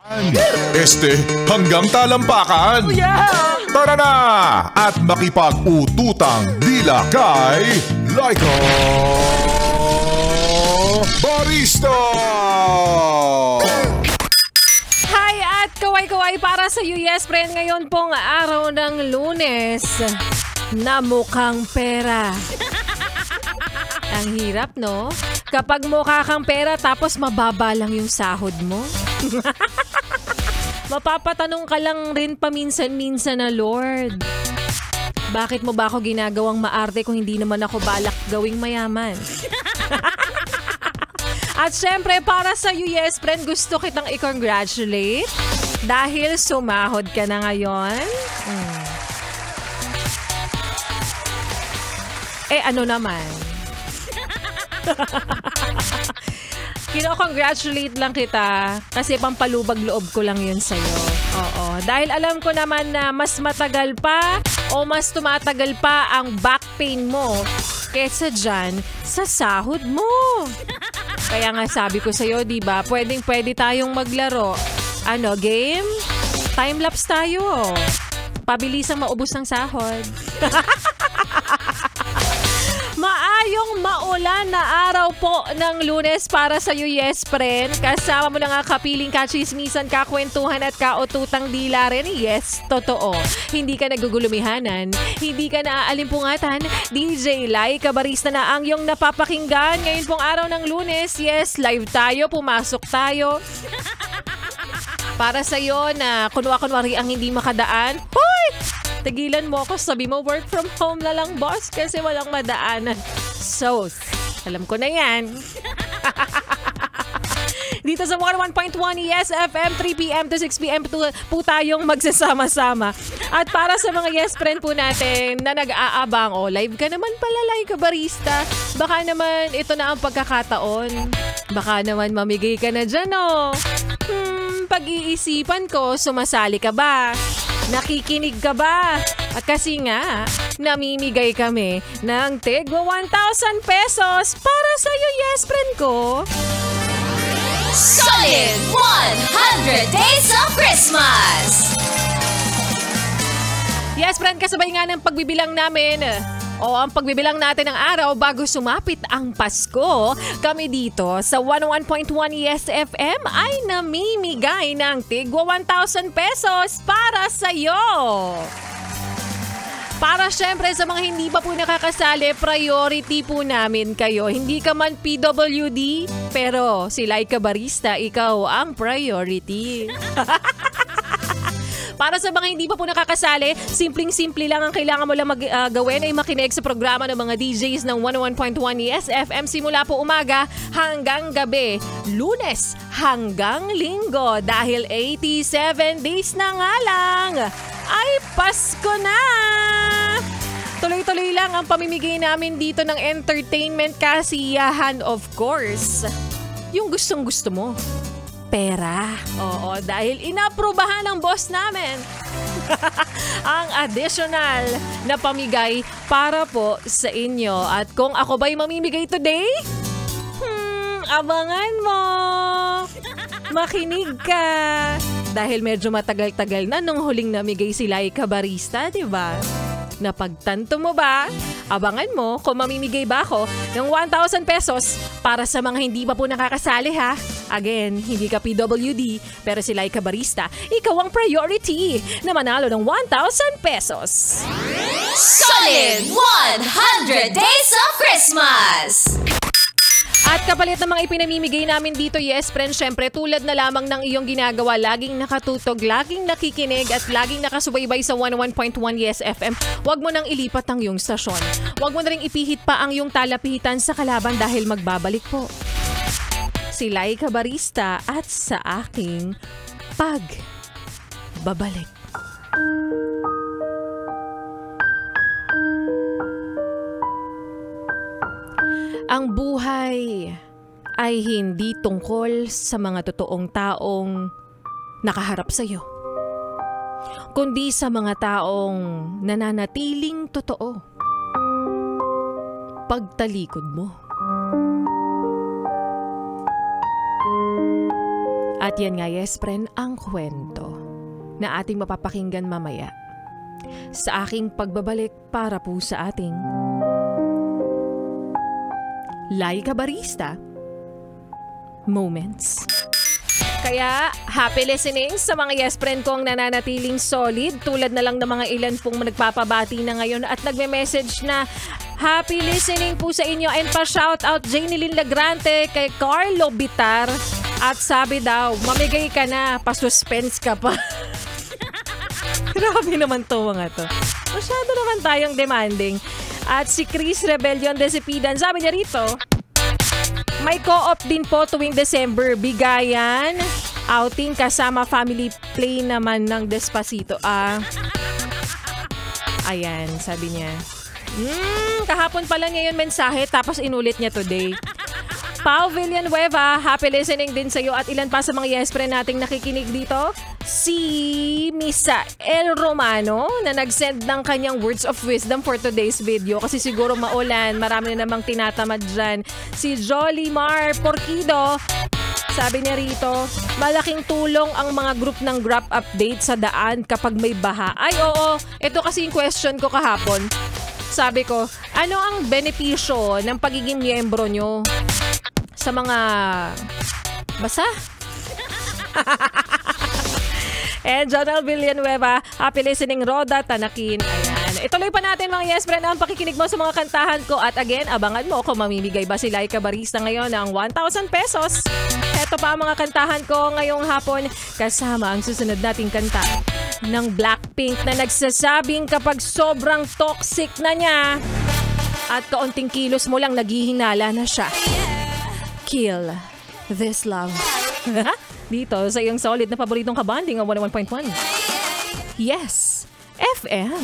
Hanggang talampakan. Yeah! Tara na at makipag-ututang dila kay Laika Barista! Hi at kaway-kaway para sa iyo, yes friend. Ngayon pong araw ng Lunes na mukhang pera. Ang hirap, no? Kapag mukha kang pera tapos mababa lang yung sahod mo. Mapapatanong ka lang rin paminsan-minsan na, Lord, bakit mo ba ako ginagawang maarte kung hindi naman ako balak gawing mayaman? At syempre, para sa iyo, yes friend, gusto kitang i-congratulate dahil sumahod ka na ngayon. Ano naman? Kino-congratulate lang kita kasi pampalubag loob ko lang yun sa'yo. Oo. Dahil alam ko naman na mas matagal pa o mas tumatagal pa ang back pain mo kesa dyan sa sahod mo. Kaya nga sabi ko sa'yo, diba, pwede tayong maglaro. Ano, game? Time-lapse tayo. Pabilisang maubos ng sahod. Maayong maulan na araw po ng Lunes para sa iyo, yes friend. Kasama mo na nga kapiling, kachismisan, kakwentuhan at kaututang dila rin. Yes, totoo. Hindi ka nagugulumihanan, hindi ka naaalimpungatan. DJ Laika Barista na ang iyong napapakinggan. Ngayon pong araw ng Lunes, yes, live tayo, pumasok tayo. Para sa iyo na kunwari ang hindi makadaan, hoy! Tigilan mo ako, sabi mo work from home na lang, boss, kasi walang madaanan. So, alam ko na yan. Dito sa 101.1 Yes FM, 3 p.m. to 6 p.m. po tayong magsasama-sama. At para sa mga yes friend po natin na nag-aabang, live ka naman pala, Laika Barista. Baka naman ito na ang pagkakataon. Baka naman mamigay ka na dyan, pag-iisipan ko, sumasali ka ba? Nakikinig ka ba? At kasi nga, namimigay kami ng tigwa 1,000 pesos para sa iyo, yes friend ko. Solid 100 Days of Christmas! Yes friend, kasabay nga ng pagbibilang namin. Ang pagbibilang natin ng araw bago sumapit ang Pasko, kami dito sa 101.1 Yes FM ay namimigay ng tigwa 1,000 pesos para sa iyo. Para syempre sa mga hindi pa po nakakasali, priority po namin kayo. Hindi ka man PWD, pero si Laika Barista, ikaw ang priority. Para sa mga hindi pa po nakakasali, simpleng-simple lang ang kailangan mo lang gawin ay makinig sa programa ng mga DJs ng 101.1 Yes FM simula po umaga hanggang gabi, Lunes hanggang Linggo. Dahil 87 days na nga lang ay Pasko na! Tuloy-tuloy lang ang pamimigay namin dito ng entertainment, kasiyahan, of course. Yung gustong-gusto mo. Pera. Oo, dahil inaprubahan ng boss namin ang additional na pamigay para po sa inyo. At kung ako ba'y mamimigay today? Abangan mo. Makinig ka. Dahil medyo matagal-tagal na nung huling namigay si Laika Barista, diba? Napagtanto mo ba? Abangan mo kung mamimigay ba ako ng 1,000 pesos para sa mga hindi pa po nakakasali, ha? Again, hindi ka PWD, pero si Laika Barista, ikaw ang priority na manalo ng 1,000 pesos. Solid 100 Days of Christmas! At kapalit ng mga ipinamimigay namin dito, yes friend, syempre tulad na lamang ng iyong ginagawa, laging nakatutog, laging nakikinig at laging nakasubaybay sa 101.1 Yes FM, huwag mo nang ilipat ang iyong stasyon. Huwag mo na ring ipihit pa ang iyong talapihitan sa kalaban dahil magbabalik po si Laika Barista at sa aking pagbabalik. Ang buhay ay hindi tungkol sa mga totoong taong nakaharap sa iyo, kundi sa mga taong nananatiling totoo pagtalikod mo. At yan nga, yes friend, ang kwento na ating mapapakinggan mamaya sa aking pagbabalik para po sa ating Laika Barista Moments. Kaya, happy listening sa mga yes friend kong nananatiling solid tulad na lang ng mga ilan pong nagpapabati na ngayon at nagme-message na happy listening po sa inyo and pa-shoutout Janilyn Lagrante kay Carlo Bitar at sabi daw, mamigay ka na, pa-suspense ka pa. Grabe naman to mga to. Masyado naman tayong demanding. At si Chris Rebellion de Sipidan, sabi niya rito, may co-op din po tuwing December. Bigayan, outing kasama family play naman ng Despacito. Ayan, sabi niya. Kahapon pala niya yun mensahe tapos inulit niya today. Pao Villanueva, happy listening din sa iyo at ilan pa sa mga yes friend nating nakikinig dito. Si Misa El Romano na nag-send ng kanyang words of wisdom for today's video kasi siguro maulan, marami na namang tinatamad dyan. Si Jolly Mar Porquido, sabi niya rito, malaking tulong ang mga group ng Grab update sa daan kapag may baha. Ay oo, ito kasi yung question ko kahapon. Sabi ko, ano ang benepisyo ng pagiging miyembro nyo sa mga basa? And Jonel Villanueva, happy listening Roda Tanakin. Ayan. Ituloy pa natin mga yes friend ang pakikinig mo sa mga kantahan ko. At again, abangan mo kung mamimigay ba si Laika Barista ngayon ng 1,000 pesos. Ito pa ang mga kantahan ko ngayong hapon kasama ang susunod nating kanta ng Blackpink na nagsasabing kapag sobrang toxic na niya at kaunting kilos mo lang naghihinala na siya. Kill this love. Dito sa iyong solid na paboritong kabanding ang 101.1. Yes, FM.